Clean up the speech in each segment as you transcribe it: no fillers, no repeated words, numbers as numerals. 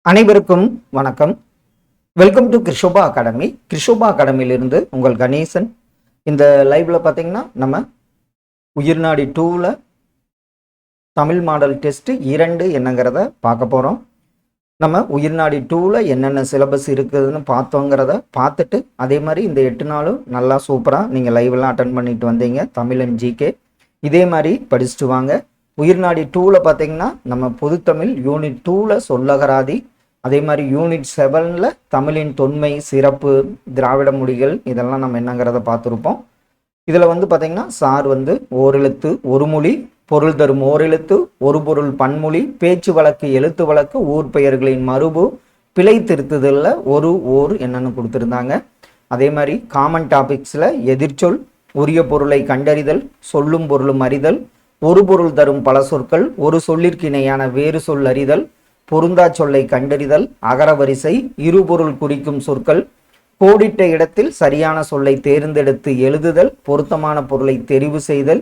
அனைவருக்கும் வணக்கம். Welcome to Krishoba academy. Krishoba அகாடமியிலிருந்து உங்கள் கணேசன். இந்த லைவ்ல பார்த்தீங்கன்னா நம்ம உயிர்நாடி 2ல தமிழ் மாடல் டெஸ்ட் 2 என்னங்கிறத பார்க்க போகிறோம். நம்ம உயிர்நாடி 2ல என்னென்ன சிலபஸ் இருக்குதுன்னு பார்த்தோங்கிறத பார்த்துட்டு, அதே மாதிரி இந்த 8 நாளும் நல்லா சூப்பராக நீங்கள் லைவ்லாம் அட்டன் பண்ணிட்டு வந்தீங்க. தமிழ் அண்ட் ஜிகே இதே மாதிரி படிச்சுட்டு வாங்க. உயிர்நாடி 2ல பார்த்தீங்கன்னா நம்ம பொதுத்தமிழ் யூனிட் 2ல சொல்லகராதி, அதே மாதிரி யூனிட் 7ல தமிழின் தொன்மை சிறப்பு திராவிட மொழிகள் இதெல்லாம் நம்ம என்னங்கிறத பார்த்துருப்போம். இதில் பார்த்தீங்கன்னா சார் ஓரெழுத்து ஒரு மொழி பொருள் தரும் ஓரெழுத்து ஒரு பொருள் பன்மொழி பேச்சு வழக்கு எழுத்து வழக்கு ஊர் பெயர்களின் மரபு பிழை திருத்துதலில் ஓர் என்னன்னு கொடுத்துருந்தாங்க. அதே மாதிரி காமன் டாபிக்ஸில் எதிர்ச்சொல் உரிய பொருளை கண்டறிதல் சொல்லும் பொருளும் அறிதல் ஒரு பொருள் தரும் பல சொற்கள் ஒரு சொல்லிற்கு இணையான வேறு சொல் அறிதல் பொருந்தா சொல்லை கண்டறிதல் அகரவரிசை இருபொருள் குறிக்கும் சொற்கள் கோடிட்ட இடத்தில் சரியான சொல்லை தேர்ந்தெடுத்து எழுதுதல் பொருத்தமான பொருளை தெரிவு செய்தல்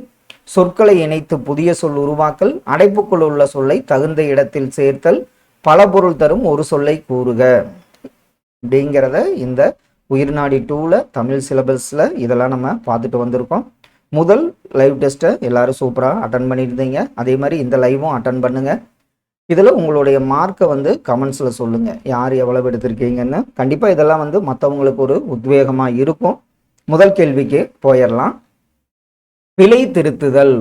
சொற்களை இணைத்து புதிய சொல் உருவாக்கல் அடைப்புக்குள் உள்ள சொல்லை தகுந்த இடத்தில் சேர்த்தல் பல பொருள் தரும் ஒரு சொல்லை கூறுக அப்படிங்கிறத இந்த உயிர்நாடி 2ல தமிழ் சிலபஸில் இதெல்லாம் நம்ம பார்த்துட்டு வந்திருக்கோம். முதல் லைவ் டெஸ்ட்டை எல்லாரும் சூப்பராக அட்டன் பண்ணியிருந்தீங்க. அதே மாதிரி இந்த லைவும் அட்டன் பண்ணுங்க. இதில் உங்களுடைய மார்க்கை கமெண்ட்ஸில் சொல்லுங்கள், யார் எவ்வளவு எடுத்திருக்கீங்கன்னு. கண்டிப்பாக இதெல்லாம் மற்றவங்களுக்கு ஒரு உத்வேகமாக இருக்கும். முதல் கேள்விக்கு போயிடலாம். பிழை திருத்துதல்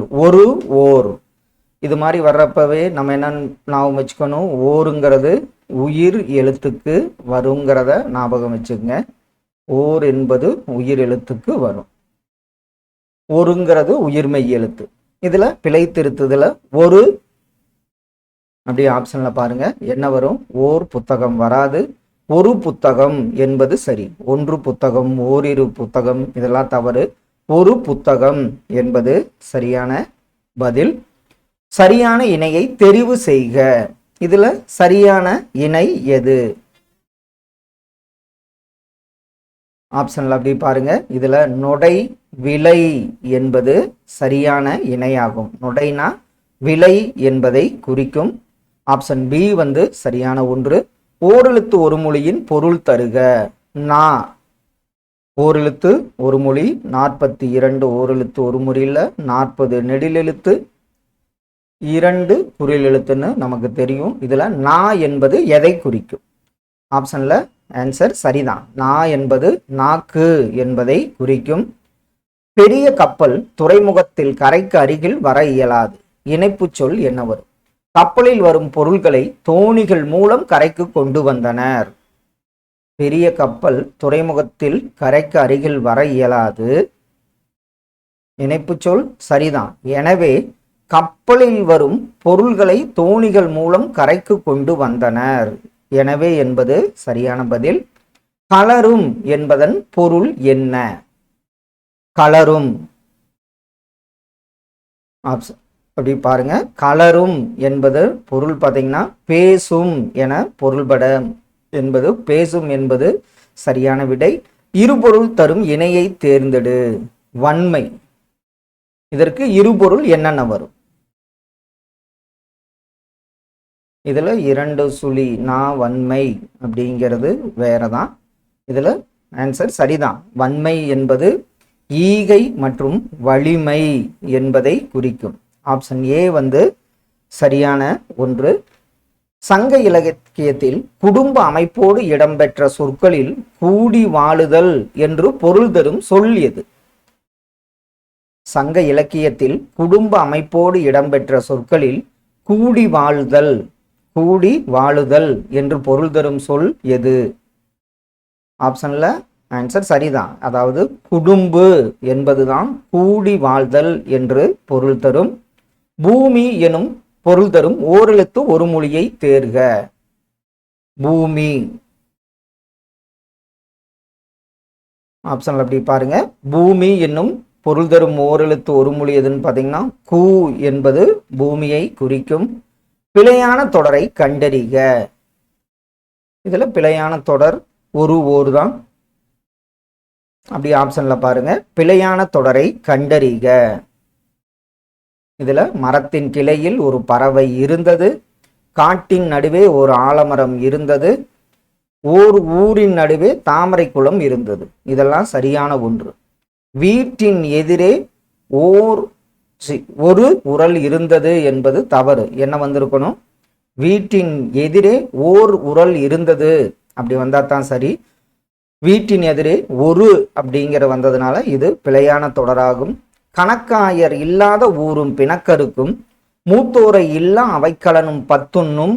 ஓர் இது மாதிரி வர்றப்பவே நம்ம என்ன ஞாபகம் வச்சுக்கணும், ஓருங்கிறது உயிர் எழுத்துக்கு வருங்கிறத ஞாபகம் வச்சுக்கோங்க. ஓர் என்பது உயிர் எழுத்துக்கு வரும், ஒருங்கிறது உயிர்மெய் எழுத்து. இதில் பிழை திருத்துதல ஒரு அப்படியே ஆப்ஷனில் பாருங்க என்ன வரும். ஓர் புத்தகம் வராது, ஒரு புத்தகம் என்பது சரி. ஒன்று புத்தகம் ஓரிரு புத்தகம் இதெல்லாம் தவறு. ஒரு புத்தகம் என்பது சரியான பதில். சரியான இணையை தெரிவு செய்க. இதுல சரியான இணை எது? ஆப்ஷன்ல அப்படி பாருங்க. இதுல நொடை விலை என்பது சரியான இணையாகும். நொடைனா விலை என்பதை குறிக்கும். ஆப்ஷன் பி சரியான ஒன்று. ஓரெழுத்து ஒரு மொழியின் பொருள் தருக. நா ஓரெழுத்து ஒரு மொழி 42 ஓரெழுத்து ஒரு மொழியில் 40 நெடிலெழுத்து 2 குறில் எழுத்துன்னு நமக்கு தெரியும். இதுல நா என்பது எதை குறிக்கும்? ஆப்ஷன்ல ஆன்சர் சரிதான். நா என்பது நாக்கு என்பதை குறிக்கும். பெரிய கப்பல் துறைமுகத்தில் கரைக்கு அருகில் வர இயலாது. இணைப்பு சொல் என்ன வரும்? கப்பலில் வரும் பொருட்களை தோணிகள் மூலம் கரைக்கு கொண்டு வந்தனர். பெரிய கப்பல் துறைமுகத்தில் கரைக்கு அருகில் வர இயலாது. இணைப்பு சொல் சரிதான். எனவே கப்பலில் வரும் பொருள்களை தோணிகள் மூலம் கரைக்கு கொண்டு வந்தனர். எனவே என்பது சரியான பதில். கலரும் என்பதன் பொருள் என்ன? கலரும் ஆப்ஷன் அப்படி பாருங்க. கலரும் என்பது பொருள் பார்த்தீங்கன்னா பேசும் என பொருள்பட என்பது பேசும் என்பது சரியான விடை. இருபொருள் தரும் இணையை தேர்ந்தெடு. வன்மை. இதற்கு இருபொருள் என்னென்ன வரும்? இதுல 2 சுழி நா வன்மை அப்படிங்கிறது வேறதான். இதுல ஆன்சர் சரிதான். வன்மை என்பது ஈகை மற்றும் வலிமை என்பதை குறிக்கும். ஆப்ஷன் ஏ சரியான ஒன்று. சங்க இலக்கியத்தில் குடும்ப அமைப்போடு இடம்பெற்ற சொற்களில் கூடி வாழுதல் என்று பொருள் தரும் சொல் எது? சங்க இலக்கியத்தில் குடும்ப அமைப்போடு இடம்பெற்ற சொற்களில் கூடி வாழுதல் என்று பொருள் தரும் சொல் எது? ஆப்ஷன்ல ஆன்சர் சரிதான். அதாவது குடும்பு என்பதுதான் கூடி வாழ்தல் என்று பொருள் தரும். பூமி எனும் பொருள் தரும் ஓரெழுத்து ஒரு மொழியை தேர்க. பூமி. ஆப்ஷன்ல அப்படி பாருங்க. பூமி என்னும் பொருள் தரும் ஓரெழுத்து ஒரு மொழி எதுன்னு பார்த்தீங்கன்னா கூ என்பது பூமியை குறிக்கும். பிழையான தொடரை கண்டறிக. இதுல பிழையான தொடர் ஓர் தான். அப்படி ஆப்ஷன்ல பாருங்க. பிழையான தொடரை கண்டறிக. இதுல மரத்தின் கிளையில் ஒரு பறவை இருந்தது. காட்டின் நடுவே ஒரு ஆலமரம் இருந்தது, ஊரின் நடுவே தாமரை குளம் இருந்தது. இதெல்லாம் சரியான ஒன்று. வீட்டின் எதிரே ஒரு உரல் இருந்தது என்பது தவறு. என்ன வந்திருக்கணும்? வீட்டின் எதிரே ஓர் உரல் இருந்தது அப்படி வந்தா தான் சரி. வீட்டின் எதிரே ஒரு அப்படிங்கிற வந்ததுனால இது பிழையான தொடராகும். கணக்காயர் இல்லாத ஊரும் பிணக்கருக்கும், மூத்தோரை இல்லா அவைக்களனும் பத்துண்ணும்,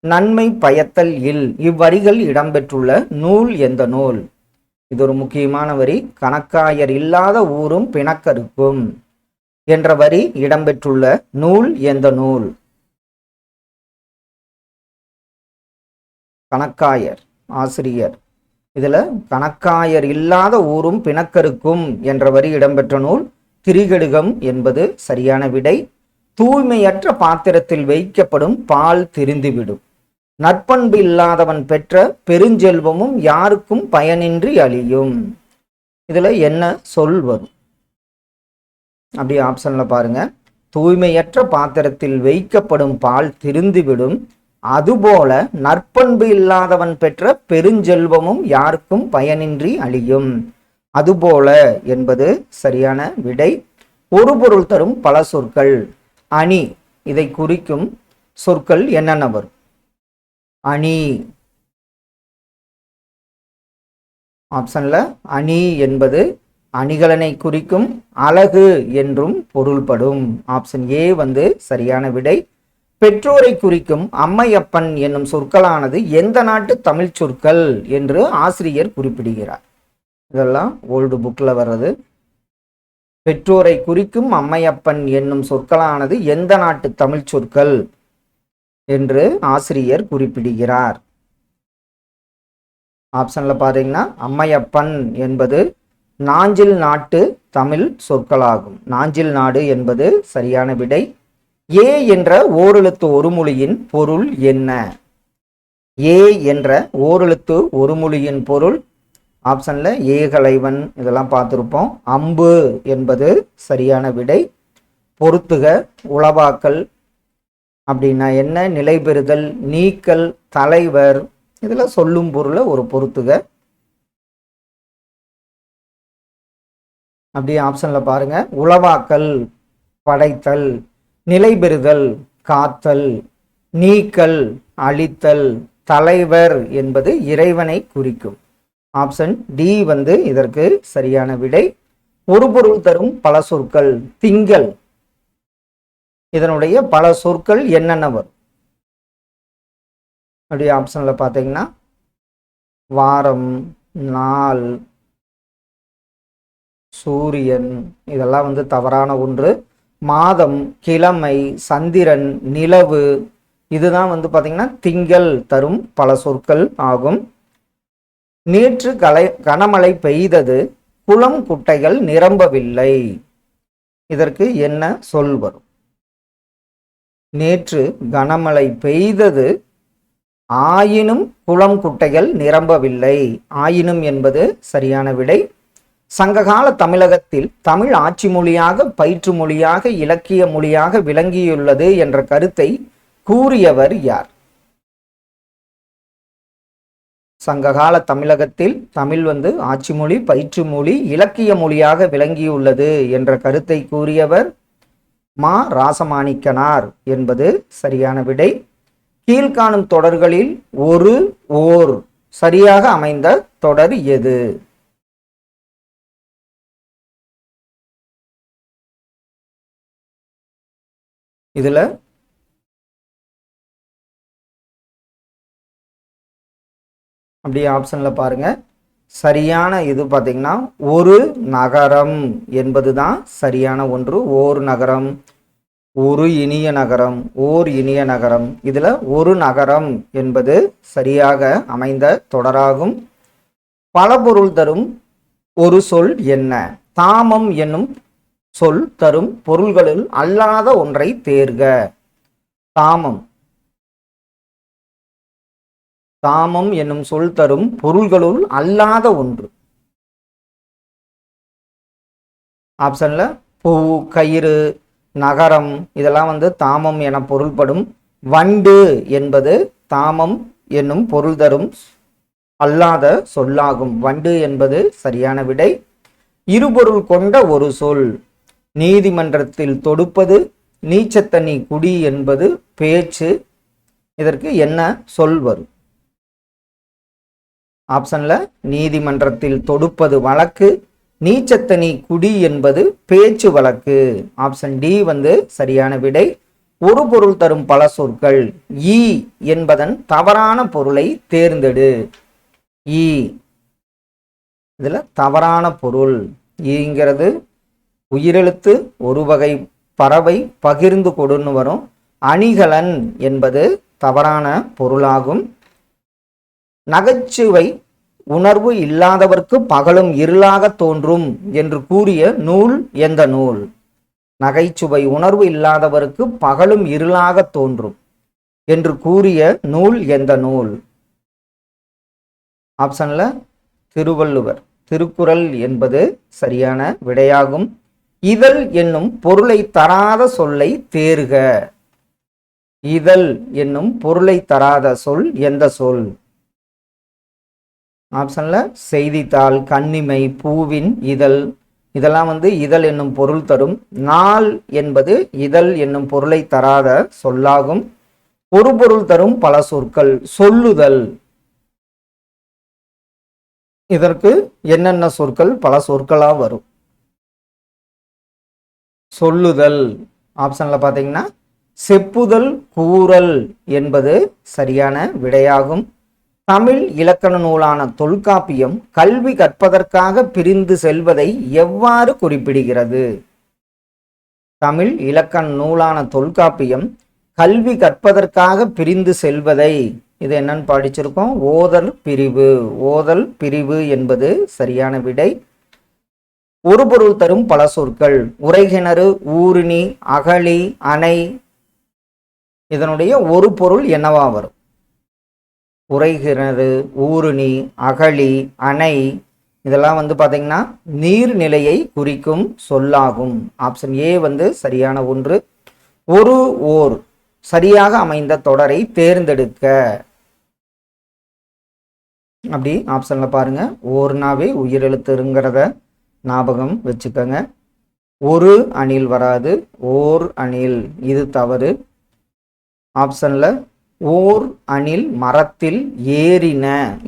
நன்மை பயத்தல் இல். இவ்வரிகள் இடம்பெற்றுள்ள நூல் எந்த நூல்? இது ஒரு முக்கியமான வரி. கணக்காயர் இல்லாத ஊரும் பிணக்கருக்கும் என்ற வரி இடம்பெற்றுள்ள நூல் எந்த நூல்? கணக்காயர் ஆசிரியர். இதுல கணக்காயர் இல்லாத ஊரும் பிணக்கருக்கும் என்ற வரி இடம்பெற்ற நூல் திரிகடுகம் என்பது சரியான விடை. தூய்மையற்ற பாத்திரத்தில் வைக்கப்படும் பால் திரிந்துவிடும். நற்பண்பு இல்லாதவன் பெற்ற பெருஞ்செல்வமும் யாருக்கும் பயனின்றி அழியும். இதுல என்ன சொல் வரும்? அப்படி ஆப்ஷன்ல பாருங்க. தூய்மையற்ற பாத்திரத்தில் வைக்கப்படும் பால் திரிந்துவிடும், அதுபோல நற்பண்பு இல்லாதவன் பெற்ற பெருஞ்செல்வமும் யாருக்கும் பயனின்றி அழியும். அதுபோல என்பது சரியான விடை. ஒரு பொருள் தரும் பல சொற்கள். அணி, இதை குறிக்கும் சொற்கள் என்னென்ன வரும்? அணி. ஆப்ஷன்ல அணி என்பது அணிகலனை குறிக்கும் அழகு என்றும் பொருள்படும். ஆப்ஷன் ஏ வந்து சரியான விடை. பெற்றோரை குறிக்கும் அம்மையப்பன் என்னும் சொற்களானது எந்த நாட்டு தமிழ் சொற்கள் என்று ஆசிரியர் குறிப்பிடுகிறார்? இதெல்லாம் ஓல்டு புக்ல வர்றது. பெற்றோரை குறிக்கும் அம்மையப்பன் என்னும் சொற்களானது எந்த நாட்டு தமிழ் சொற்கள் என்று ஆசிரியர் குறிப்பிடுகிறார்? ஆப்ஷன்ல பாத்தீங்கன்னா அம்மையப்பன் என்பது நாஞ்சில் நாட்டு தமிழ் சொற்களாகும். நாஞ்சில் நாடு என்பது சரியான விடை. ஏ என்ற ஓரெழுத்து ஒரு மொழியின் பொருள் என்ன? ஏ என்ற ஓரெழுத்து ஒரு மொழியின் பொருள் ஆப்ஷன்ல ஏகலைவன், இதெல்லாம் பார்த்துருப்போம். அம்பு என்பது சரியான விடை. பொறுத்துக, உளவாக்கல் அப்படின்னா என்ன? நிலை பெறுதல், நீக்கல், தலைவர், இதில் சொல்லும் பொருளை ஒரு பொறுத்துக. அப்படியே ஆப்ஷன்ல பாருங்க. உளவாக்கல் படைத்தல், நிலை பெறுதல் காத்தல், நீக்கல் அழித்தல், தலைவர் என்பது இறைவனை குறிக்கும். ஆப்ஷன் டி வந்து இதற்கு சரியான விடை. ஒரு பொருள் தரும் பல சொற்கள். திங்கள், இதனுடைய பல சொற்கள் என்னென்ன வரும்? அப்படியே ஆப்ஷன்ல பார்த்தீங்கன்னா வாரம், நாள், சூரியன், இதெல்லாம் வந்து தவறான ஒன்று. மாதம், கிழமை, சந்திரன், நிலவு, இதுதான் வந்து பார்த்தீங்கன்னா திங்கள் தரும் பல சொற்கள் ஆகும். நேற்று கனமழை பெய்தது, குளம் குட்டைகள் நிரம்பவில்லை. இதற்கு என்ன சொல் வரும்? நேற்று கனமழை பெய்தது, ஆயினும் குளம் குட்டைகள் நிரம்பவில்லை. ஆயினும் என்பது சரியான விடை. சங்ககால தமிழகத்தில் தமிழ் ஆட்சி மொழியாக, பயிற்று மொழியாக, இலக்கிய மொழியாக விளங்கியுள்ளது என்ற கருத்தை கூறியவர் யார்? சங்ககால தமிழகத்தில் தமிழ் வந்து ஆட்சி மொழி, பயிற்று மொழி, இலக்கிய மொழியாக விளங்கியுள்ளது என்ற கருத்தை கூறியவர் மா ராசமாணிக்கனார் என்பது சரியான விடை. கீழ்காணும் தொடர்களில் ஓர் சரியாக அமைந்த தொடர் எது? இதுல அப்படியே ஆப்ஷன்ல பாருங்க. சரியான இது பார்த்தீங்கன்னா ஒரு நகரம் என்பதுதான் சரியான ஒன்று. ஓர் நகரம், ஒரு இனிய நகரம், ஓர் இனிய நகரம். இதுல ஒரு நகரம் என்பது சரியாக அமைந்த தொடராகும். பல பொருள் தரும் ஒரு சொல் என்ன? தாமம் என்னும் சொல் தரும் பொருள்களில் அல்லாத ஒன்றை தேர்க. தாமம், தாமம் என்னும் சொல் தரும் பொருள்களுள் அல்லாத ஒன்று. ஆப்ஷன்ல பூ, கயிறு, நகரம், இதெல்லாம் வந்து தாமம் என பொருள்படும். வண்டு என்பது தாமம் என்னும் பொருள் தரும் அல்லாத சொல்லாகும். வண்டு என்பது சரியான விடை. இருபொருள் கொண்ட ஒரு சொல். நீதிமன்றத்தில் தொடுப்பது, நீச்சத்தனி குடி என்பது பேச்சு. இதற்கு என்ன சொல் வரும்? ஆப்ஷன்ல நீதிமன்றத்தில் தொடுப்பது வழக்கு, நீச்சத்தனி குடி என்பது பேச்சு வழக்கு. ஆப்ஷன் டி வந்து சரியான விடை. ஒரு பொருள் தரும் பல சொற்கள். ஈ என்பதன் தவறான பொருளை தேர்ந்தெடு. ஈ இதுல தவறான பொருள். ஈங்கிறது உயிரெழுத்து, ஒரு வகை பறவை, பகிர்ந்து கொடுன்னு வரும். அணிகலன் என்பது தவறான பொருளாகும். நகைச்சுவை உணர்வு இல்லாதவர்க்கு பகலும் இருளாக தோன்றும் என்று கூறிய நூல் எந்த நூல்? நகைச்சுவை உணர்வு இல்லாதவருக்கு பகலும் இருளாக தோன்றும் என்று கூறிய நூல் எந்த நூல்? ஆப்ஷன்ல திருவள்ளுவர். திருக்குறள் என்பது சரியான விடையாகும். இதழ் என்னும் பொருளை தராத சொல்லை தேர்க. இதழ் என்னும் பொருளை தராத சொல் எந்த சொல்? ஆப்ஷன்ல செய்தித்தாள், கண்ணிமை, பூவின் இதழ், இதெல்லாம் வந்து இதழ் என்னும் பொருள் தரும். நாள் என்பது இதழ் என்னும் பொருளை தராத சொல்லாகும். ஒரு பொருள் தரும் பல சொற்கள். சொல்லுதல். இதற்கு என்னென்ன சொற்கள் பல சொற்களா வரும்? சொல்லுதல். ஆப்ஷன்ல பாத்தீங்கன்னா செப்புதல், கூறல் என்பது சரியான விடையாகும். தமிழ் இலக்கண நூலான தொல்காப்பியம் கல்வி கற்பதற்காக பிரிந்து செல்வதை எவ்வாறு குறிப்பிடுகிறது? தமிழ் இலக்கண நூலான தொல்காப்பியம் கல்வி கற்பதற்காக பிரிந்து செல்வதை, இது என்னன்னு படிச்சிருக்கோம், ஓதல் பிரிவு. ஓதல் பிரிவு என்பது சரியான விடை. ஒரு பொருள் தரும் பல சொற்கள். உரைகிணறு, ஊருணி, அகழி, அணை. இதனுடைய ஒரு பொருள் என்னவா வரும்? உரைகிணறு, ஊருணி, அகழி, அணை இதெல்லாம் வந்து பாத்தீங்கன்னா நீர்நிலையை குறிக்கும் சொல்லாகும். ஆப்ஷன் ஏ வந்து சரியான ஒன்று. ஒரு ஓர் சரியாக அமைந்த தொடரை தேர்ந்தெடுக்க. அப்படி ஆப்ஷன்ல பாருங்க. ஓர்னாவே உயிரெழுத்துங்கிறத ஞாபகம் வச்சுக்கோங்க. ஒரு அணில் வராது, ஓர் அணில், இது தவறு. ஆப்ஷன்ல ஓர் அணில் மரத்தில் ஏறின,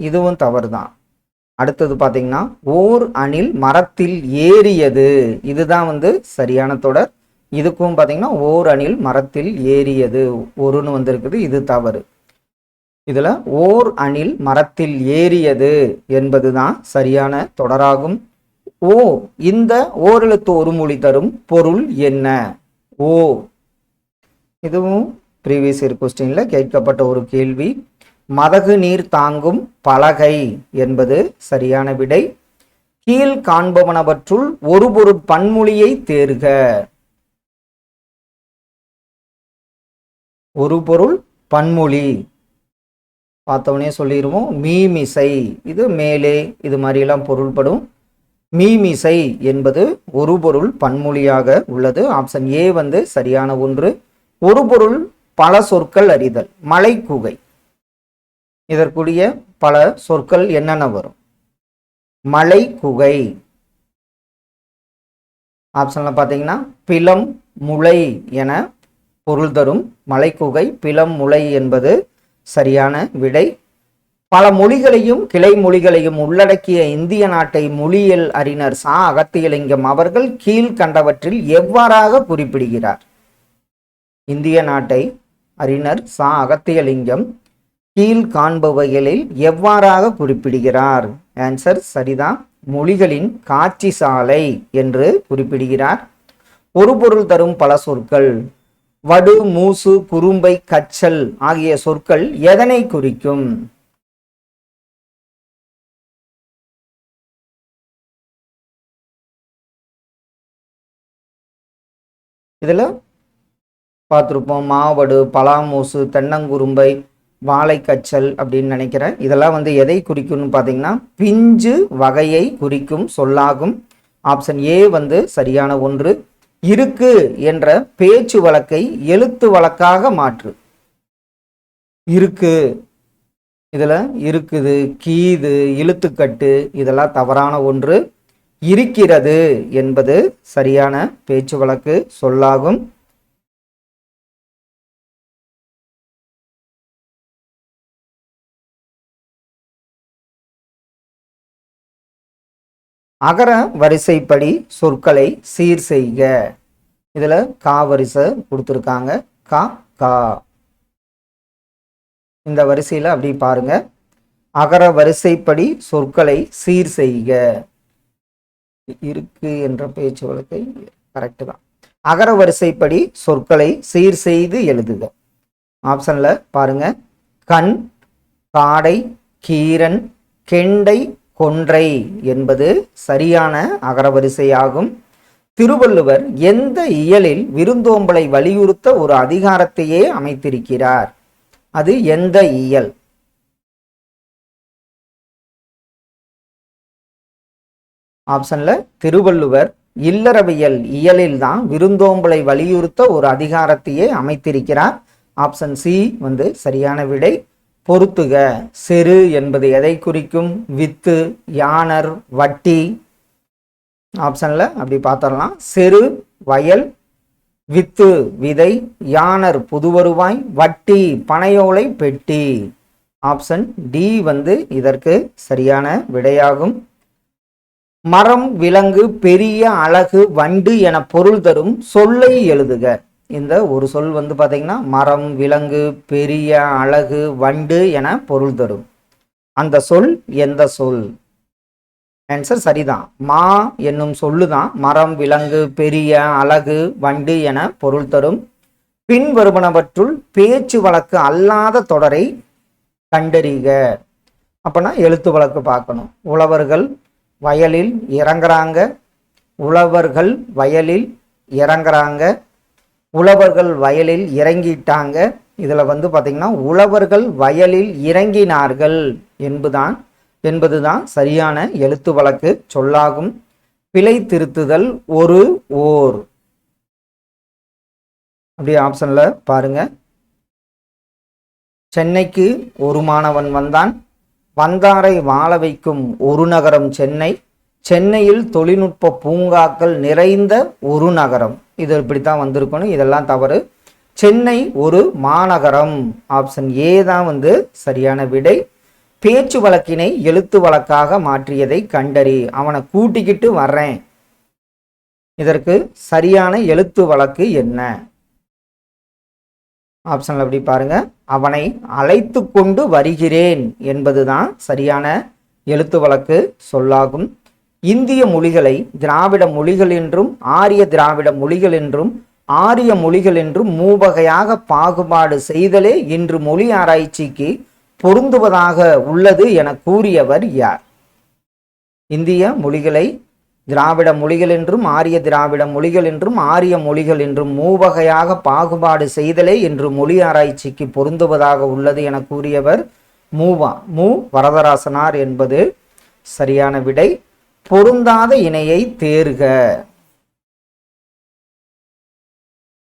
இதுவும் தவறு தான். அடுத்தது பாத்தீங்கன்னா ஓர் அணில் மரத்தில் ஏறியது, இதுதான் வந்து சரியான தொடர். இதுக்கும் பாத்தீங்கன்னா ஓர் அணில் மரத்தில் ஏறியது, ஒருன்னு வந்திருக்குது, இது தவறு. இதுல ஓர் அணில் மரத்தில் ஏறியது என்பதுதான் சரியான தொடராகும். ஓ, இந்த ஓரெழுத்து ஒரு மொழி தரும் பொருள் என்ன? ஓ, இதுவும் ப்ரீவியஸ் இயர் கொஸ்டின்ல கேட்கப்பட்ட ஒரு கேள்வி. மதகு நீர் தாங்கும் பலகை என்பது சரியான விடை. கீழ் காண்பவனவற்றுள் ஒரு பொருள் பன்மொழியை தேர்க. ஒரு பொருள் பன்மொழி பார்த்தவனே சொல்லிடுவோம். மீமிசை, இது மேலே, இது மாதிரிலாம் பொருள்படும். மீமிசை என்பது ஒரு பொருள் பன்மொழியாக உள்ளது. ஆப்ஷன் ஏ வந்து சரியான ஒன்று. ஒரு பொருள் பல சொற்கள் அறிதல். மலைக்குகை, இதற்குரிய பல சொற்கள் என்னென்ன வரும்? மலைக்குகை. ஆப்ஷன்ல பாத்தீங்கன்னா பிலம், முளை என பொருள் தரும் மலைக்குகை. பிலம், முளை என்பது சரியான விடை. பல மொழிகளையும் கிளை மொழிகளையும் உள்ளடக்கிய இந்திய நாட்டை மொழியியல் அறிஞர் சா அகத்தியலிங்கம் அவர்கள் கீழ்கண்டவற்றில் எவ்வாறாக குறிப்பிடுகிறார்? இந்திய நாட்டை அறிஞர் சா அகத்தியலிங்கம் கீழ் காண்பவைகளில் எவ்வாறாக குறிப்பிடுகிறார்? ஆன்சர் சரிதான். மொழிகளின் காட்சி சாலை என்று குறிப்பிடுகிறார். ஒரு பொருள் தரும் பல சொற்கள். வடு, மூசு, குறும்பை, கச்சல் ஆகிய சொற்கள் எதனை குறிக்கும்? இதுல பார்த்துருப்போம். மாவடு, பலாமூசு, தென்னங்குறும்பை, வாழைக்கச்சல் அப்படின்னு நினைக்கிறேன். இதெல்லாம் வந்து எதை குறிக்கும்னு பார்த்தீங்கன்னா பிஞ்சு வகையை குறிக்கும் சொல்லாகும். ஆப்ஷன் ஏ வந்து சரியான ஒன்று. இருக்கு என்ற பேச்சு வழக்கை எழுத்து வழக்காக மாற்று. இருக்கு, இதில் இருக்குது, கீது, இழுத்துக்கட்டு இதெல்லாம் தவறான ஒன்று. இருக்கிறது என்பது சரியான பேச்சு வழக்கு சொல்லாகும். அகர வரிசைப்படி சொற்களை சீர் செய்க. இதுல கா வரிசை கொடுத்துருக்காங்க. கா கா இந்த வரிசையில் அப்படி பாருங்க. அகர வரிசைப்படி சொற்களை சீர் செய்க. இருக்கு என்ற பேச்சு வழக்கை கரெக்டு தான். அகர வரிசைப்படி சொற்களை சீர் செய்து எழுதுக. ஆப்ஷன்ல பாருங்க. கண், காடை, கீரன், கெண்டை, கொன்றை என்பது சரியான அகரவரிசையாகும். திருவள்ளுவர் எந்த இயலில் விருந்தோம்பலை வலியுறுத்த ஒரு அதிகாரத்தையே அமைத்திருக்கிறார்? அது எந்த இயல்? ஆப்ஷன்ல திருவள்ளுவர் இல்லறவியல் இயலில் தான் விருந்தோம்பலை வலியுறுத்த ஒரு அதிகாரத்தையே அமைத்திருக்கிறார். ஆப்ஷன் சி வந்து சரியான விடை. பொறுத்துக. செரு என்பது எதை குறிக்கும்? வித்து, யானர், வட்டி. ஆப்ஷன்ல அப்படி பார்த்தரலாம். செரு வயல், வித்து விதை, யானர் புதுவருவாய், வட்டி பனையோலை பெட்டி. ஆப்ஷன் டி வந்து இதற்கு சரியான விடையாகும். மரம், விலங்கு, பெரிய, அழகு, வண்டு என பொருள் தரும் சொல்லை எழுதுக. இந்த ஒரு சொல் வந்து பார்த்தீங்கன்னா மரம், விலங்கு, பெரிய, அழகு, வண்டு என பொருள் தரும். அந்த சொல் எந்த சொல்? ஆன்சர் சரிதான். மா என்னும் சொல்லுதான் மரம், விலங்கு, பெரிய, அழகு, வண்டு என பொருள் தரும். பின் வருவனவற்றுள் பேச்சு வழக்கு அல்லாத தொடரை கண்டறிக. அப்பனா எழுத்து வழக்கு பார்க்கணும். உழவர்கள் வயலில் இறங்குறாங்க, உழவர்கள் வயலில் இறங்குறாங்க, உழவர்கள் வயலில் இறங்கிட்டாங்க. இதில் வந்து பார்த்தீங்கன்னா உழவர்கள் வயலில் இறங்கினார்கள் என்பதுதான் சரியான எழுத்து வழக்கு சொல்லாகும். பிழை திருத்துதல் ஒரு ஓர். அப்படி ஆப்ஷன்ல பாருங்க. சென்னைக்கு ஒரு மாணவன் வந்தான், வந்தாரை வாழ வைக்கும் ஒரு நகரம் சென்னை, சென்னையில் தொழில்நுட்ப பூங்காக்கள் நிறைந்த ஒரு நகரம். இது இப்படித்தான் வந்திருக்கணும். இதெல்லாம் தவறு. சென்னை ஒரு மாநகரம். ஆப்ஷன் ஏ தான் வந்து சரியான விடை. பேச்சு வழக்கினை எழுத்து வழக்காக மாற்றியதை கண்டறி. அவனை கூட்டிக்கிட்டு வர்றேன். இதற்கு சரியான எழுத்து வழக்கு என்ன? ஆப்ஷன்ல அப்படி பாருங்க. அவனை அழைத்து கொண்டு வருகிறேன் என்பதுதான் சரியான எழுத்து வழக்கு சொல்லாகும். இந்திய மொழிகளை திராவிட மொழிகள் என்றும் ஆரிய திராவிட மொழிகள் என்றும் ஆரிய மொழிகள் என்றும் மூவகையாக பாகுபாடு செய்தலே இன்று மொழி ஆராய்ச்சிக்கு பொருந்துவதாக உள்ளது என கூறியவர் யார்? இந்திய மொழிகளை திராவிட மொழிகள் என்றும் ஆரிய திராவிட மொழிகள் என்றும் ஆரிய மொழிகள் என்றும் மூவகையாக பாகுபாடு செய்தலே என்று மொழி ஆராய்ச்சிக்கு பொருந்துவதாக உள்ளது என கூறியவர் மு வரதராசனார் என்பது சரியான விடை. பொருந்தாத இணையை தேர்க.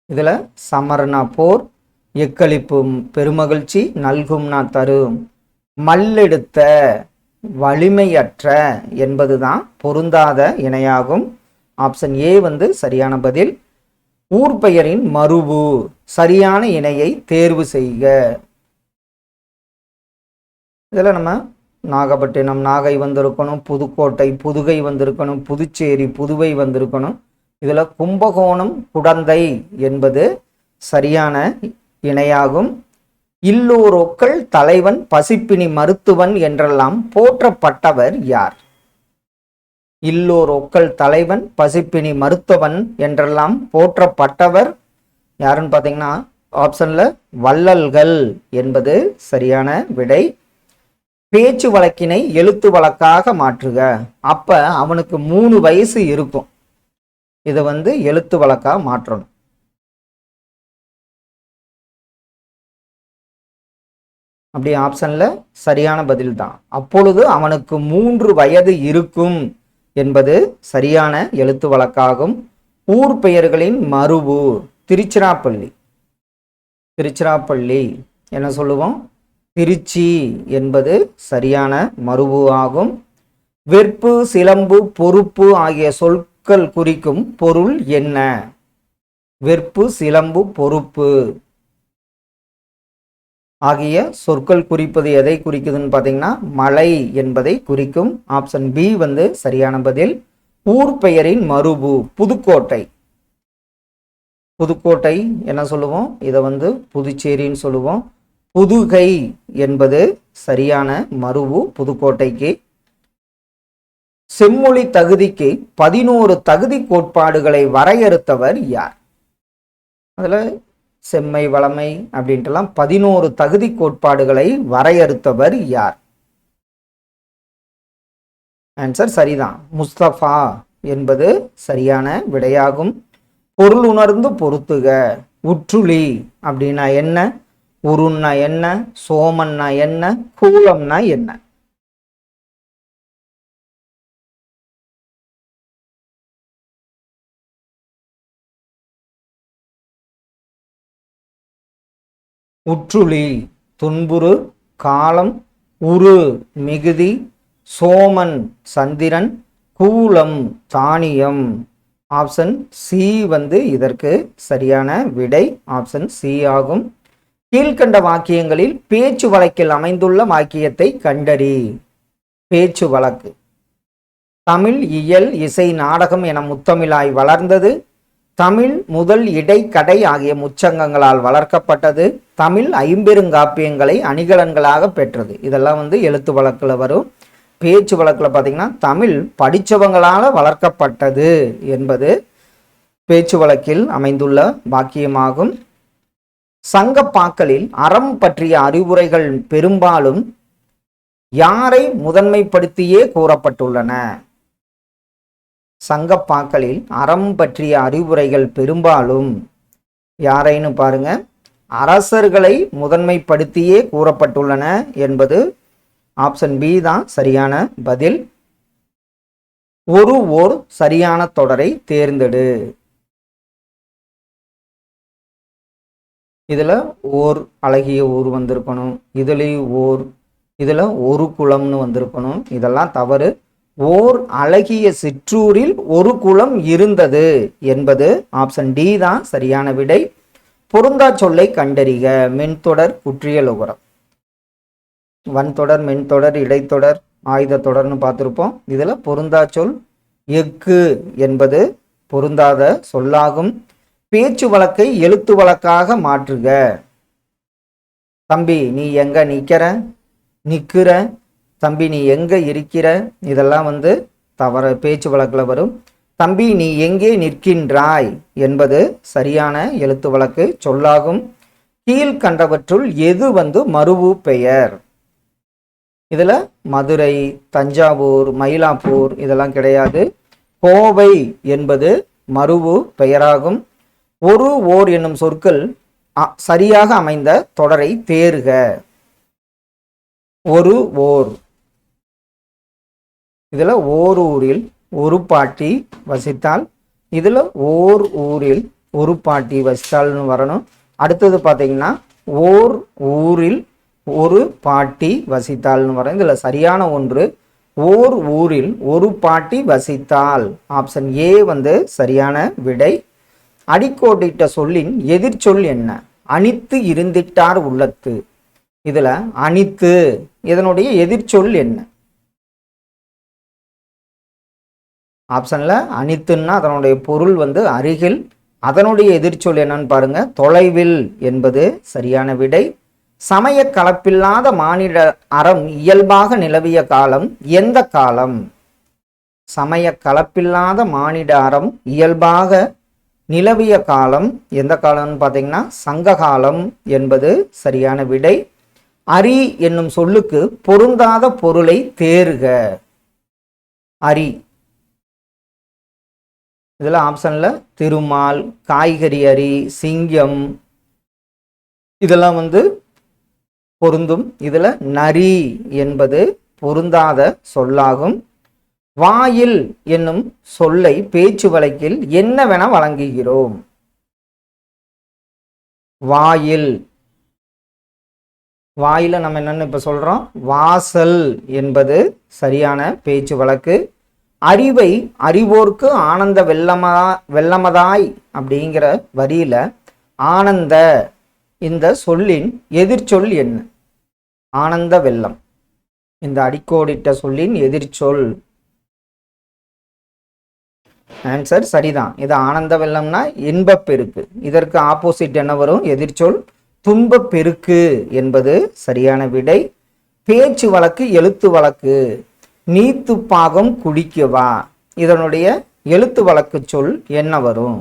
இதுல சமர்னா போர், எக்களிப்பும் பெருமகிழ்ச்சி, நல்கும்னா தரும், மல்லெடுத்த, வலிமையற்ற என்பதுதான் பொருந்தாத இணையாகும். ஆப்ஷன் ஏ வந்து சரியான பதில். ஊர் பெயரின் மருவு, சரியான இணையை தேர்வு செய்க. இதில் நம்ம நாகப்பட்டினம் நாகை வந்திருக்கணும், புதுக்கோட்டை புதுகை வந்திருக்கணும், புதுச்சேரி புதுவை வந்திருக்கணும். இதில் கும்பகோணம் குடந்தை என்பது சரியான இணையாகும். இல்லோரொக்கள் தலைவன் பசிப்பினி மருத்துவன் என்றெல்லாம் போற்றப்பட்டவர் யார்? இல்லோரொக்கள் தலைவன் பசிப்பினி மருத்துவன் என்றெல்லாம் போற்றப்பட்டவர் யாருன்னு பார்த்தீங்கன்னா ஆப்ஷன்ல வள்ளல்கள் என்பது சரியான விடை. பேச்சு வழக்கினை எழுத்து வழக்காக மாற்றுக. அப்ப அவனுக்கு 3 வயசு இருக்கும். இதை வந்து எழுத்து வழக்கா மாற்றணும். அப்படி ஆப்ஷன்ல சரியான பதில் தான். அப்பொழுது அவனுக்கு 3 வயது இருக்கும் என்பது சரியான எழுத்து வழக்காகும். ஊர் பெயர்களின் மருவு திருச்சிராப்பள்ளி, திருச்சிராப்பள்ளி என்ன சொல்லுவோம்? திருச்சி என்பது சரியான மருவு ஆகும். வெற்பு, சிலம்பு, பொறுப்பு ஆகிய சொற்கள் குறிக்கும் பொருள் என்ன? வெற்பு, சிலம்பு, பொறுப்பு ஆகிய சொற்கள் குறிப்பது எதை குறிக்குதுன்னு பார்த்தீங்கன்னா மலை என்பதை குறிக்கும். ஆப்ஷன் பி வந்து சரியான பதில். ஊர் பெயரின் மருவு புதுக்கோட்டை. புதுக்கோட்டை என்ன சொல்லுவோம்? இதை வந்து புதுச்சேரின்னு சொல்லுவோம். புதுகை என்பது சரியான மருவு புதுக்கோட்டைக்கு. செம்மொழி தகுதிக்கு 11 தகுதி கோட்பாடுகளை வரையறுத்தவர் யார்? அதுல செம்மை, வளமை அப்படின்ட்டுலாம் 11 தகுதி கோட்பாடுகளை வரையறுத்தவர் யார்? ஆன்சர் சரிதான், முஸ்தபா என்பது சரியான விடையாகும். பொருள் உணர்ந்து பொருத்துக. உற்றுளி அப்படின்னா என்ன? உருன்னா என்ன? சோமன்னா என்ன? கூலம்னா என்ன? உற்றுளி துன்புறு, காலம், உரு மிகுதி, சோமன் சந்திரன், கூலம் தானியம். ஆப்ஷன் சி வந்து இதற்கு சரியான விடை. ஆப்ஷன் சி ஆகும். கீழ்கண்ட வாக்கியங்களில் பேச்சு வழக்கில் அமைந்துள்ள வாக்கியத்தை கண்டறி. பேச்சு வழக்கு. தமிழ் இயல், இசை, நாடகம் என முத்தமிழாய் வளர்ந்தது. தமிழ் முதல் இடை கடை ஆகிய முச்சங்கங்களால் வளர்க்கப்பட்டது. தமிழ் ஐம்பெருங்காப்பியங்களை அணிகலன்களாக பெற்றது. இதெல்லாம் வந்து எழுத்து வழக்கில் வரும். பேச்சு வழக்கில் பார்த்தீங்கன்னா தமிழ் படித்தவங்களால் வளர்க்கப்பட்டது என்பது பேச்சு வழக்கில் அமைந்துள்ள வாக்கியமாகும். சங்கப்பாக்களில் அறம் பற்றிய அறிவுரைகள் பெரும்பாலும் யாரை முதன்மைப்படுத்தியே கூறப்பட்டுள்ளன? சங்கப்பாக்களில் அறம் பற்றிய அறிவுரைகள் பெரும்பாலும் யாரைன்னு பாருங்க, அரசர்களை முதன்மைப்படுத்தியே கூறப்பட்டுள்ளன என்பது ஆப்ஷன் பி தான் சரியான பதில். ஓர் சரியான தொடரை தேர்ந்தெடு. இதுல ஓர் அழகிய ஊர் வந்திருக்கணும். இதுல ஒரு குளம்னு வந்திருக்கணும். இதெல்லாம் தவறு. ஓர் அழகிய சிற்றூரில் ஒரு குளம் இருந்தது என்பது ஆப்ஷன் டி தான் சரியான விடை. பொருந்தா சொல்லை கண்டறிக. மென்தொடர், குற்றியல் உகரம். வன்தொடர், மென்தொடர், இடைத்தொடர், ஆயுத தொடர்னு பார்த்துருப்போம். இதுல பொருந்தா சொல் எஃகு என்பது பொருந்தாத சொல்லாகும். பேச்சு வழக்கை எழுத்து வழக்காக மாற்றுக. தம்பி நீ எங்க நிக்கிற, தம்பி நீ எங்க இருக்கிற, இதெல்லாம் வந்து தவற பேச்சு வழக்கில் வரும். தம்பி நீ எங்கே நிற்கின்றாய் என்பது சரியான எழுத்து வழக்கு சொல்லாகும். கீழ்கண்டவற்றுள் எது வந்து மருவு பெயர்? இதுல மதுரை, தஞ்சாவூர், மயிலாப்பூர் இதெல்லாம் கிடையாது. கோவை என்பது மருவு பெயராகும். ஓர் என்னும் சொற்கள் சரியாக அமைந்த தொடரை தேர்க. ஓர். இதுல ஊரில் ஒரு பாட்டி வசித்தால், இதுல ஓர் ஊரில் ஒரு பாட்டி வசித்தால்னு வரணும். அடுத்தது பார்த்தீங்கன்னா ஓர் ஊரில் ஒரு பாட்டி வசித்தால்னு வரும். இதுல சரியான ஒன்று ஓர் ஊரில் ஒரு பாட்டி வசித்தால். ஆப்ஷன் ஏ வந்து சரியான விடை. அடிக்கோடிட்ட சொல்லின் எதிர்ச்சொல் என்ன? அனித்து இருந்திட்டார் உள்ளத்து. இதுல அனித்து இதனுடைய எதிர்ச்சொல் என்ன? ஆப்ஷன்ல அனித்துன்னா அதனுடைய பொருள் வந்து அருகில். அதனுடைய எதிர்ச்சொல் என்னன்னு பாருங்க, தொலைவில் என்பது சரியான விடை. சமய கலப்பில்லாத மானிட அறம் இயல்பாக நிலவிய காலம் எந்த காலம்? சமய கலப்பில்லாத மானிட அறம் இயல்பாக நிலவிய காலம் எந்த காலம்னு பார்த்தீங்கன்னா சங்க காலம் என்பது சரியான விடை. அரி என்னும் சொல்லுக்கு பொருந்தாத பொருளை தேர்க. அரி. இதுல ஆப்ஷன்ல திருமால், காய்கறி அரி, சிங்கம் இதெல்லாம் வந்து பொருந்தும். இதுல நரி என்பது பொருந்தாத சொல்லாகும். வாயில் என்னும் சொல்லை பேச்சு வழக்கில் என்னவென வழங்குகிறோம்? வாயில் வாயில நம்ம என்னன்னு இப்ப சொல்றோம், வாசல் என்பது சரியான பேச்சு வழக்கு. அறிவை அறிவோர்க்கு ஆனந்த வெள்ளமதாய் அப்படிங்கிற வரியில ஆனந்த இந்த சொல்லின் எதிர்ச்சொல் என்ன? ஆனந்த வெள்ளம் இந்த அடிக்கோடிட்ட சொல்லின் எதிர்ச்சொல். ஆன்சர் சரிதான். இது ஆனந்த வெள்ளம்னா இன்பப் பெருக்கு. இதற்கு ஆப்போசிட் என்ன வரும்? எதிர்ச்சொல் துன்பப் பெருக்கு என்பது சரியான விடை. பேச்சு வழக்கு எழுத்து வழக்கு. நீத்து பாகம் குடிக்கவா, இதனுடைய எழுத்து வழக்கு சொல் என்ன வரும்?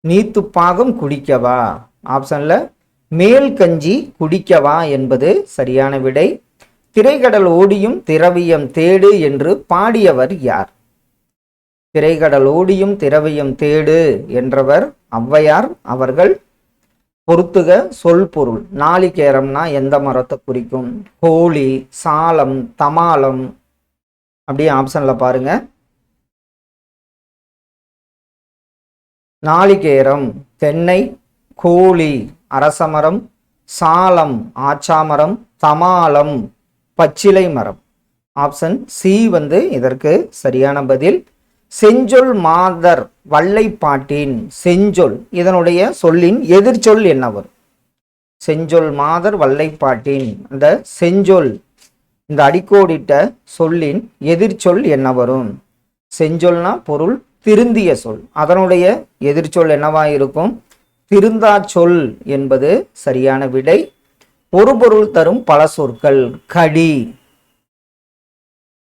நீத்து பாகம் குடிக்கவா. ஆப்ஷன்ல மேல் கஞ்சி குடிக்கவா என்பது சரியான விடை. திரைக்கடல் ஓடியும் திரவியம் தேடு என்று பாடியவர் யார்? திரைக்கடல் ஓடியும் திரவியம் தேடு என்றவர் ஔவையார் அவர்கள். பொறுத்துக சொல் பொருள். நாளிகேரம்னா எந்த மரத்தை குறிக்கும்? கோழி, சாலம், தமாலம். அப்படியே ஆப்ஷன்ல பாருங்க. நாளிகேரம் தென்னை, கோழி அரசமரம், சாலம் ஆச்சாமரம், தமாலம் பச்சிலை மரம். ஆப்ஷன் சி வந்து இதற்கு சரியான பதில். செஞ்சொல் மாதர் வள்ளைப்பாட்டின் செஞ்சொல் இதனுடைய சொல்லின் எதிர்ச்சொல் என்ன வரும்? செஞ்சொல் மாதர் வள்ளைப்பாட்டின் அந்த செஞ்சொல் இந்த அடிக்கோடிட்ட சொல்லின் எதிர்ச்சொல் என்ன வரும்? செஞ்சொல்னா பொருள் திருந்திய சொல். அதனுடைய எதிர்ச்சொல் என்னவா இருக்கும்? திருந்தா சொல் என்பது சரியான விடை. ஒரு பொருள் தரும் பல சொற்கள். கடி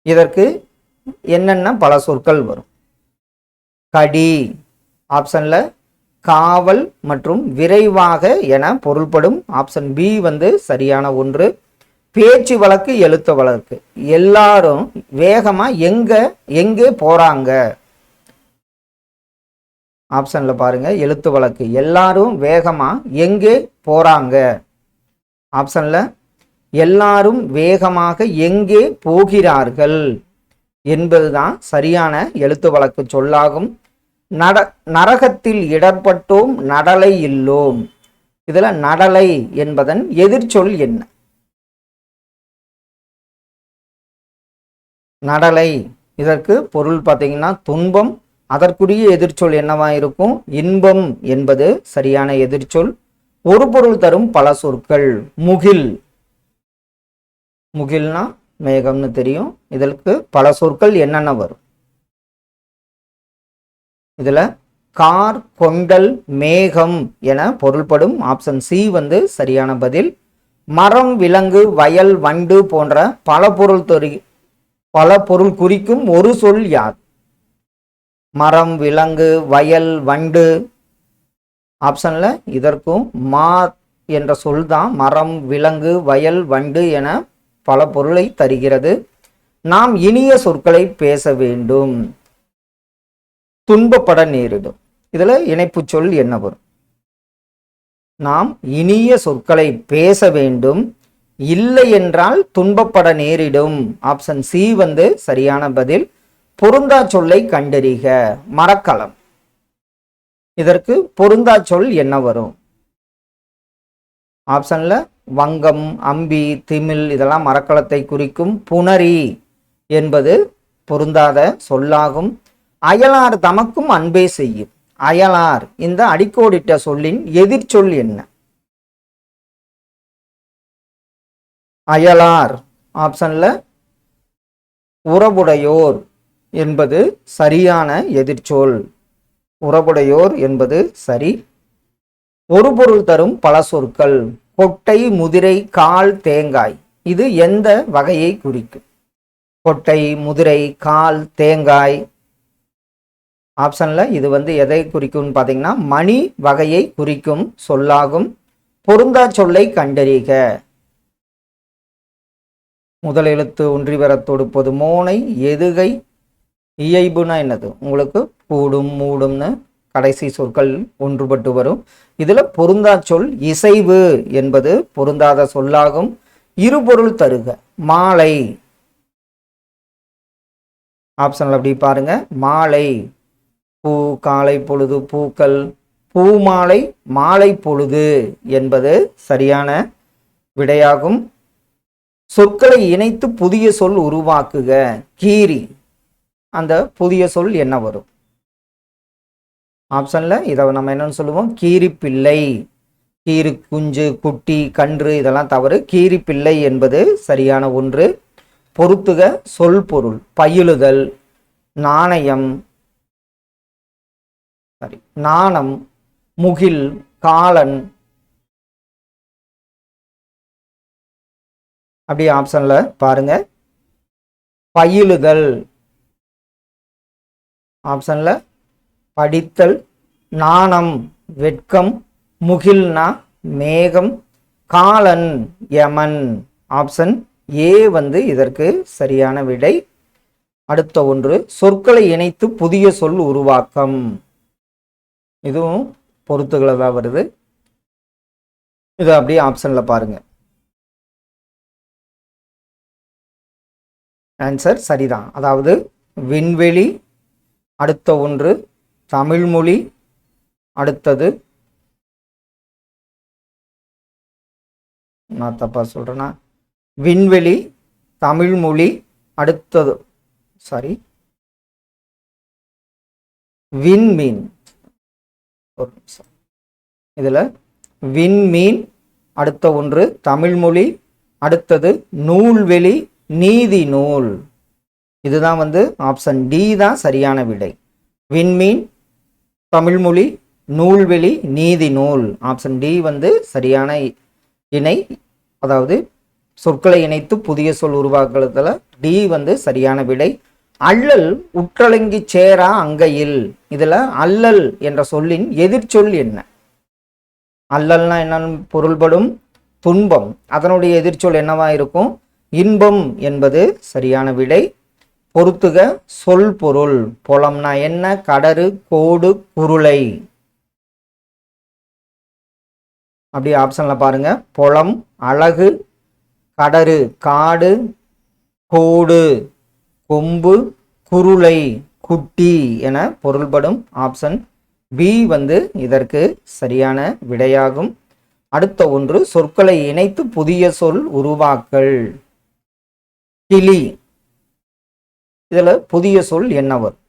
இதற்கு என்னென்ன பல சொற்கள் வரும்? கடி ஆப்ஷன்ல காவல் மற்றும் விரைவாக என பொருள்படும். ஆப்ஷன் பி வந்து சரியான ஒன்று. பேச்சு வழக்கு எழுத்து வழக்கு. எல்லாரும் வேகமா எங்கே போறாங்க? ஆப்ஷன்ல பாருங்க. எழுத்து வழக்கு எல்லாரும் வேகமா எங்கே போறாங்க. ஆப்ஷன்ல எல்லாரும் வேகமாக எங்கே போகிறார்கள் என்பதுதான் சரியான எழுத்து வழக்கு சொல்லாகும். நரகத்தில் இடர்பட்டோம் நடலை இல்லோம். இதுல நடலை என்பதன் எதிர்ச்சொல் என்ன? நடலை இதற்கு பொருள் பார்த்தீங்கன்னா துன்பம். அதற்குரிய எதிர்ச்சொல் என்னவா இருக்கும்? இன்பம் என்பது சரியான எதிர்ச்சொல். ஒரு பொருள் தரும் பல சொற்கள். முகில், முகில்னா மேகம்னு தெரியும். இதற்கு பல சொற்கள் என்னென்ன வரும்? இதுல கார், கொண்டல், மேகம் என பொருள்படும். ஆப்ஷன் சி வந்து சரியான பதில். மரம், விலங்கு, வயல், வண்டு போன்ற பல பொருள் குறிக்கும் ஒரு சொல் யாது? மரம், விலங்கு, வயல், வண்டு. ஆப்ஷன்ல இதற்கும் மா என்ற சொல் தான் மரம், விலங்கு, வயல், வண்டு என பல பொருளை தருகிறது. நாம் இனிய சொற்களை பேச வேண்டும். துன்பப்பட நேரிடும். இதுல இணைப்பு சொல் என்ன வரும்? நாம் இனிய சொற்களை பேச வேண்டும். இல்லை என்றால் துன்பப்பட நேரிடும். ஆப்ஷன் சி வந்து சரியான பதில். பொருந்தா சொல்லை கண்டறிக. மரக்கலம் இதற்கு பொருந்தா சொல் என்ன வரும்? ஆப்ஷன்ல வங்கம், அம்பி, திமில் இதெல்லாம் மரக்கலத்தை குறிக்கும். புணரி என்பது பொருந்தாத சொல்லாகும். அயலார் தமக்கும் அன்பே செய்யும். அயலார் இந்த அடிக்கோடிட்ட சொல்லின் எதிர்ச்சொல் என்ன? அயலார் ஆப்ஷன்ல உறவுடையோர் என்பது சரியான எதிர்ச்சொல். உறவுடையோர் என்பது சரி. ஒரு பொருள் தரும் பல சொற்கள். கொட்டை, முதிரை, கால், தேங்காய் இது எந்த வகையை குறிக்கும்? கொட்டை, முதிரை, கால், தேங்காய். ஆப்ஷன்ல இது வந்து எதை குறிக்கும் பார்த்தீங்கன்னா மணி வகையை குறிக்கும் சொல்லாகும். பொருந்தா சொல்லை கண்டறிக. முதல் எழுத்து ஒன்றி வர தொடுப்பது. மோனை, எதுகை, இயைபுனா என்னது? உங்களுக்கு கூடும், மூடும்னு கடைசி சொற்கள் ஒன்றுபட்டு வரும். இதுல பொருந்தா சொல் இசைவு என்பது பொருந்தாத சொல்லாகும். இருபொருள் தருக. மாலை ஆப்ஷன்ல அப்படி பாருங்க. மாலை பூ, காலை பொழுது, பூக்கள், பூமாலை மாலை பொழுது என்பது சரியான விடையாகும். சொற்களை இணைத்து புதிய சொல் உருவாக்குக. கீரி, அந்த புதிய சொல் என்ன வரும்? ஆப்ஷன்ல இதை நம்ம என்னன்னு சொல்லுவோம்? கீரி பிள்ளை. கீரி குஞ்சு, குட்டி, கன்று இதெல்லாம் தவறு. கீரி பிள்ளை என்பது சரியான ஒன்று. பொறுத்துக சொல் பொருள். பயிலுதல், நாணயம், நாணம், முகில், காலன். அப்படி ஆப்ஷன்ல பாருங்க. பயிலுதல் ஆப்ஷன்ல படித்தல், நாணம் வெட்கம், முகில்னா மேகம், காலன் யமன். ஆப்ஷன் ஏ இதற்கு சரியான விடை. அடுத்த ஒன்று சொற்களை இணைத்து புதிய சொல் உருவாக்கம். இதுவும் பொறுத்துகளை தான் வருது. இது அப்படியே ஆப்ஷன்ல பாருங்க. ஆன்சர் சரிதான். அதாவது விண்வெளி, அடுத்த ஒன்று தமிழ்மொழி, அடுத்தது நான் தப்பா சொல்றேன்னா விண்வெளி, தமிழ்மொழி, அடுத்தது விண்மீன். ஒரு நிமிஷம். இதுல விண்மீன், அடுத்த ஒன்று தமிழ்மொழி, அடுத்தது நூல்வெளி, நீதி நூல். இதுதான் ஆப்ஷன் டி தான் சரியான விடை. விண்மீன், தமிழ்மொழி, நூல்வெளி, நீதி நூல். ஆப்ஷன் டி சரியான இணை. அதாவது சொற்களை இணைத்து புதிய சொல் உருவாக்குறதுல டி சரியான விடை. அல்லல் உற்றலங்கி சேரா அங்கையில். இதுல அல்லல் என்ற சொல்லின் எதிர்ச்சொல் என்ன? அல்லல்னா என்னன்னு பொருள்படும் துன்பம். அதனுடைய எதிர்ச்சொல் என்னவா இருக்கும்? இன்பம் என்பது சரியான விடை. பொறுத்துக சொல் பொருள். பொலம்னா என்ன? கடறு, கோடு, குருளை. அப்படி ஆப்ஷன்ல பாருங்க. பொலம் அழகு, கடறு காடு, கோடு கொம்பு, குருளை குட்டி என பொருள்படும். ஆப்ஷன் பி இதற்கு சரியான விடையாகும். அடுத்த ஒன்று சொற்களை இணைத்து புதிய சொல் உருவாக்கல். கிளி, இதுல புதிய சொல் என்ன வரும்?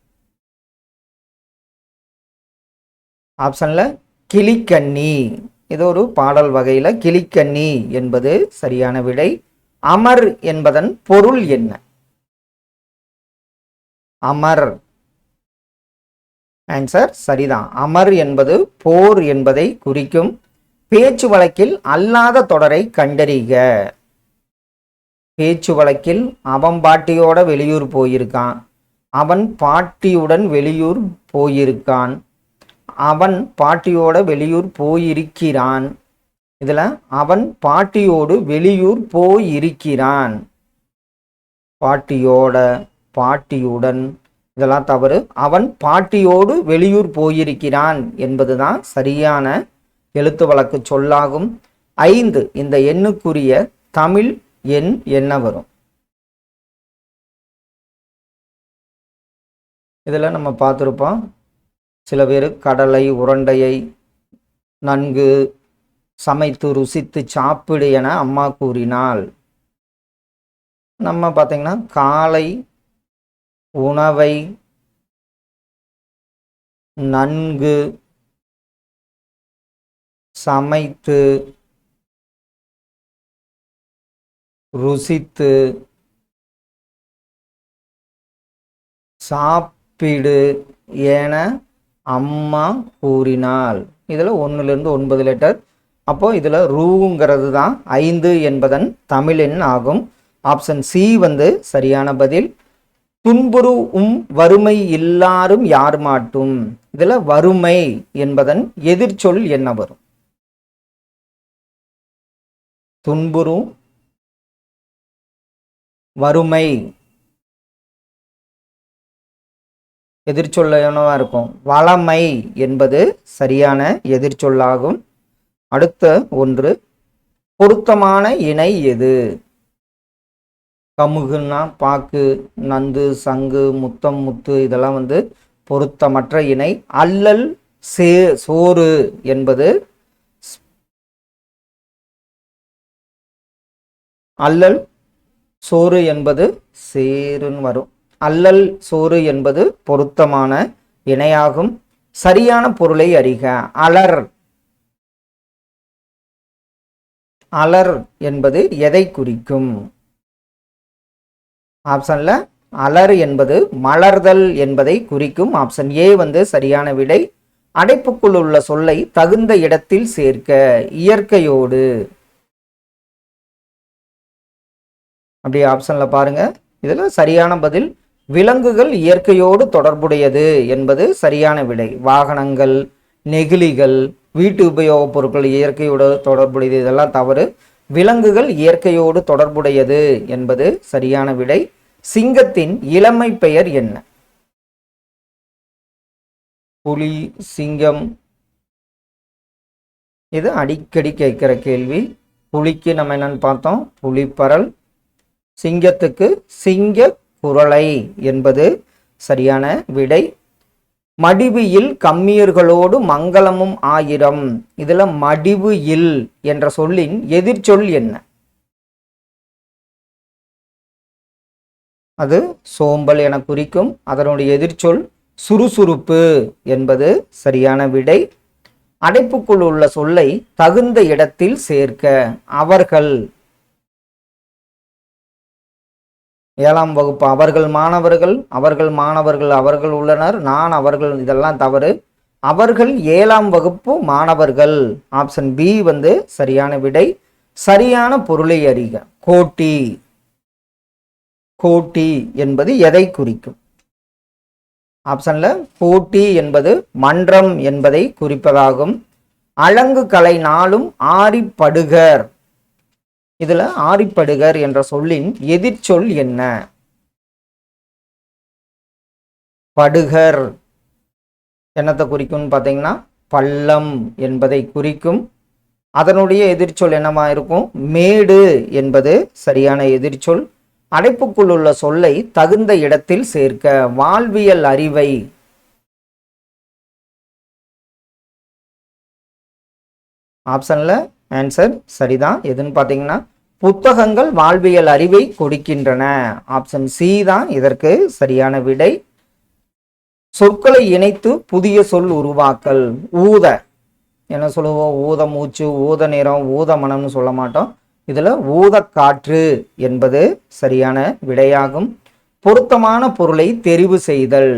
ஆப்ஷன்ல கிளிக்கண்ணி. இது ஒரு பாடல் வகையில கிளிக்கண்ணி என்பது சரியான விடை. அமர் என்பதன் பொருள் என்ன? அமர். ஆன்சர் சரிதான். அமர் என்பது போர் என்பதை குறிக்கும். பேச்சு வழக்கில் அல்லாத தொடரை கண்டறிக. பேச்சு வழக்கில் அவன் பாட்டியோட வெளியூர் போயிருக்கான், அவன் பாட்டியுடன் வெளியூர் போயிருக்கான், அவன் பாட்டியோட வெளியூர் போயிருக்கிறான். இதுல அவன் பாட்டியோடு வெளியூர் போயிருக்கிறான். பாட்டியோட, பாட்டியுடன் இதெல்லாம் தவறு. அவன் பாட்டியோடு வெளியூர் போயிருக்கிறான் என்பதுதான் சரியான எழுத்து வழக்கு சொல்லாகும். 5 இந்த எண்ணுக்குரிய தமிழ் எண் என்ன வரும்? இதுல நம்ம பார்த்துருப்போம். சில பேர் கடலை உருண்டையை நன்கு சமைத்து ருசித்து சாப்பிடு என அம்மா கூறினாள். நம்ம பார்த்தீங்கன்னா காலை உணவை நன்கு சமைத்து ருசித்து சாப்பிடு என அம்மா கூறினாள். இதில் 1லிருந்து 9 லெட்டர். அப்போ இதில் ரூங்கிறது தான் 5 என்பதன் தமிழெண் ஆகும். ஆப்ஷன் சி சரியான பதில். துன்புறும் வறுமை இல்லாரும் யார் மாட்டும். இதில் வறுமை என்பதன் எதிர்ச்சொல் என்ன வரும்? துன்புறும் வறுமை எதிர்ச்சொல்ல என்னவா இருக்கும்? வளமை என்பது சரியான எதிர்ச்சொல்லாகும். அடுத்த ஒன்று பொருத்தமான இணை எது? கமுகுன்னா பாக்கு, நந்து, சங்கு, முத்தம், முத்து இதெல்லாம் பொருத்தமற்ற இணை. அல்லல் சோறு என்பது அல்லல் சோறு என்பது சேருன்னு வரும். அல்லல் சோறு என்பது பொருத்தமான இணையாகும். சரியான பொருளை அறிக. அலர். அலர் என்பது எதை குறிக்கும்? ஆப்ஷன்ல அலர் என்பது மலர்தல் என்பதை குறிக்கும். ஆப்ஷன் ஏ சரியான விடை. அடைப்புக்குள் உள்ள சொல்லை தகுந்த இடத்தில் சேர்க்க. இயற்கையோடு. அப்படி ஆப்ஷன்ல பாருங்க. இதுல சரியான பதில் விலங்குகள் இயற்கையோடு தொடர்புடையது என்பது சரியான விடை. வாகனங்கள், நெகிழிகள், வீட்டு உபயோகப் பொருட்கள் இயற்கையோடு தொடர்புடையது, இதெல்லாம் தவறு. விலங்குகள் இயற்கையோடு தொடர்புடையது என்பது சரியான விடை. சிங்கத்தின் இளமை பெயர் என்ன? புலி, சிங்கம். இது அடிக்கடி கேட்கிற கேள்வி. புலிக்கு நம்ம என்னன்னு பார்த்தோம், புலிப்பரல். சிங்கத்துக்கு சிங்க குரலை என்பது சரியான விடை. மடிவு இல் கம்மியர்களோடு மங்களமும் ஆயிரம். இதுல மடிவு இல் என்ற சொல்லின் எதிர்ச்சொல் என்ன? அது சோம்பல் என குறிக்கும். அதனுடைய எதிர்ச்சொல் சுறுசுறுப்பு என்பது சரியான விடை. அடைப்புக்குள் உள்ள சொல்லை தகுந்த இடத்தில் சேர்க்க. அவர்கள். 7ஆம் வகுப்பு. அவர்கள் மாணவர்கள், அவர்கள் மாணவர்கள், அவர்கள் உள்ளனர், நான் அவர்கள், இதெல்லாம் தவறு. அவர்கள் 7ஆம் வகுப்பு மாணவர்கள். ஆப்ஷன் பி சரியான விடை. சரியான பொருளை அறிக. கோட்டி. கோட்டி என்பது எதை குறிக்கும்? ஆப்ஷன்ல கோட்டி என்பது மன்றம் என்பதை குறிப்பதாகும். அலங்கு கலை நாளும் ஆரிப்படுகர். இதுல ஆரிப்படுகர் என்ற சொல்லின் எதிர்ச்சொல் என்ன? படுகர் என்னத்தை குறிக்கும் பார்த்தீங்கன்னா பள்ளம் என்பதை குறிக்கும். அதனுடைய எதிர்ச்சொல் என்னவா இருக்கும்? மேடு என்பது சரியான எதிர்ச்சொல். அடைப்புக்குள் உள்ள சொல்லை தகுந்த இடத்தில் சேர்க்க. வாழ்வியல் அறிவை. ஆப்ஷன்ல ஆன்சர் சரிதான். எதுன்னு பார்த்தீங்கன்னா புத்தகங்கள் வாழ்வியல் அறிவை கொடுக்கின்றன. ஆப்ஷன் சி தான் இதற்கு சரியான விடை. சொற்களை இணைத்து புதிய சொல் உருவாக்கல். ஊத. என்ன சொல்லுவோம்? ஊத மூச்சு, ஊத நிறம், ஊத மனம்னு சொல்ல மாட்டோம். இதுல ஊத காற்று என்பது சரியான விடையாகும். பொருத்தமான பொருளை தெரிவு செய்தல்.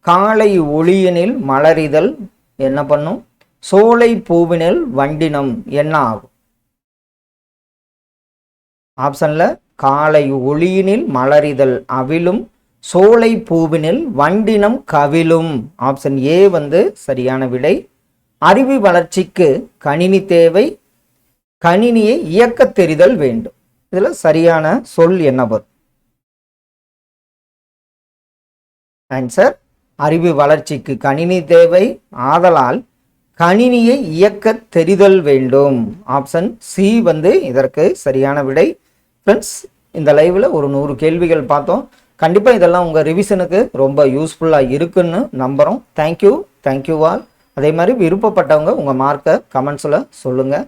காலை ஒளியினில் மலரிதல் என்ன பண்ணும்? சோலை பூவினில் வண்டினம் என்ன ஆகும்? ஆப்ஷன்ல காலை ஒளியினில் மலரிதல் அவிலும், சோலை பூவினில் வண்டினம் கவிலும். ஆப்ஷன் ஏ சரியான விடை. அறிவு வளர்ச்சிக்கு கணினி தேவை. கணினியை இயக்க தெரிதல் வேண்டும். இதுல சரியான சொல் என்ன வரும்? ஆன்சர் அறிவு வளர்ச்சிக்கு கணினி தேவை, ஆதலால் கணினியை இயக்க தெரிதல் வேண்டும். ஆப்ஷன் சி இதற்கு சரியான விடை. ஃப்ரெண்ட்ஸ், இந்த லைவ்ல ஒரு 100 கேள்விகள் பார்த்தோம். கண்டிப்பாக இதெல்லாம் உங்கள் ரிவிஷனுக்கு ரொம்ப யூஸ்ஃபுல்லாக இருக்குன்னு நம்புகிறோம். Thank you all. அதே மாதிரி விருப்பப்பட்டவங்க உங்கள் மார்க்கை கமெண்ட்ஸில் சொல்லுங்கள்.